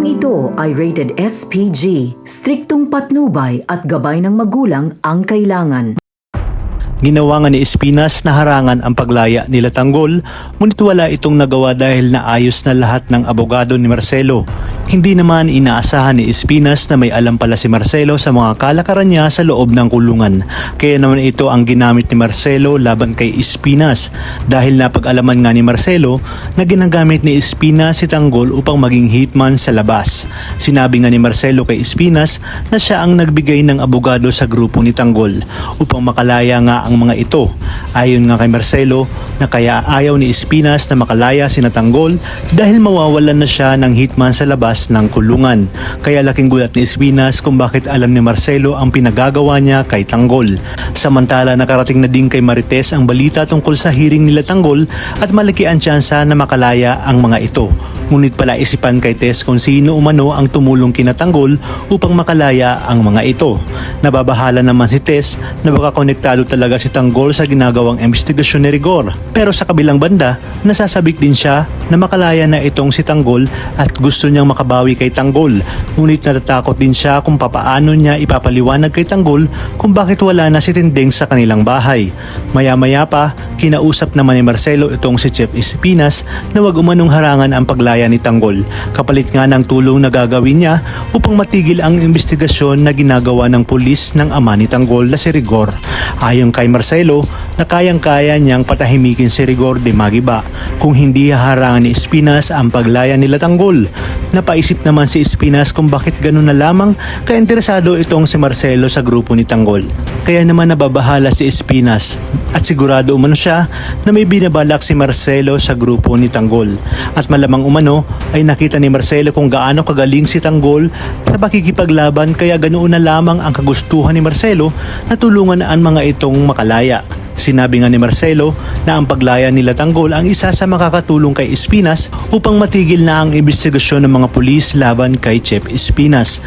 Librong ito ay rated SPG, striktong patnubay at gabay ng magulang ang kailangan. Ginawa nga ni Espinas na harangan ang paglaya nila Tanggol, ngunit wala itong nagawa dahil naayos na lahat ng abogado ni Marcelo. Hindi naman inaasahan ni Espinas na may alam pala si Marcelo sa mga kalakaran niya sa loob ng kulungan. Kaya naman ito ang ginamit ni Marcelo laban kay Espinas dahil napag-alaman nga ni Marcelo na ginagamit ni Espinas si Tanggol upang maging hitman sa labas. Sinabi nga ni Marcelo kay Espinas na siya ang nagbigay ng abogado sa grupo ni Tanggol upang makalaya nga ang mga ito. Ayon nga kay Marcelo na kaya ayaw ni Espinas na makalaya si Tanggol dahil mawawalan na siya ng hitman sa labas ng kulungan. Kaya laking gulat ni Espinas kung bakit alam ni Marcelo ang pinagagawa niya kay Tanggol. Samantala nakarating na din kay Marites ang balita tungkol sa hearing nila Tanggol at malaki ang tsansa na makalaya ang mga ito. Ngunit pala isipan kay Tess kung sino umano ang tumulong kina Tanggol upang makalaya ang mga ito. Nababahala naman si Tess na baka konektado talaga si Tanggol sa ginagawang investigasyon ni Rigor. Pero sa kabilang banda, nasasabik din siya na makalaya na itong si Tanggol at gusto niyang makabawi kay Tanggol. Ngunit natatakot din siya kung papaano niya ipapaliwanag kay Tanggol kung bakit wala na si Tinding sa kanilang bahay. Maya-maya pa, kinausap naman ni Marcelo itong si Chief Espinas na wag umanong harangan ang paglaya ni Tanggol. Kapalit nga ng tulong na gagawin niya upang matigil ang investigasyon na ginagawa ng pulis ng ama ni Tanggol na si Rigor. Ayon kay Marcelo na kayang-kaya niyang patahimikin si Rigor de Magiba kung hindi haharangan ni Espinas ang paglaya nila Tanggol. Napaisip naman si Espinas kung bakit ganun na lamang kainteresado itong si Marcelo sa grupo ni Tanggol. Kaya naman nababahala si Espinas at sigurado umano siya na may binabalak si Marcelo sa grupo ni Tanggol. At malamang umano ay nakita ni Marcelo kung gaano kagaling si Tanggol sa pakikipaglaban kaya ganoon na lamang ang kagustuhan ni Marcelo na tulungan ang mga itong makalaya. Sinabi nga ni Marcelo na ang paglaya nila Tanggol ang isa sa makakatulong kay Espinas upang matigil na ang investigasyon ng mga pulis laban kay Chief Espinas.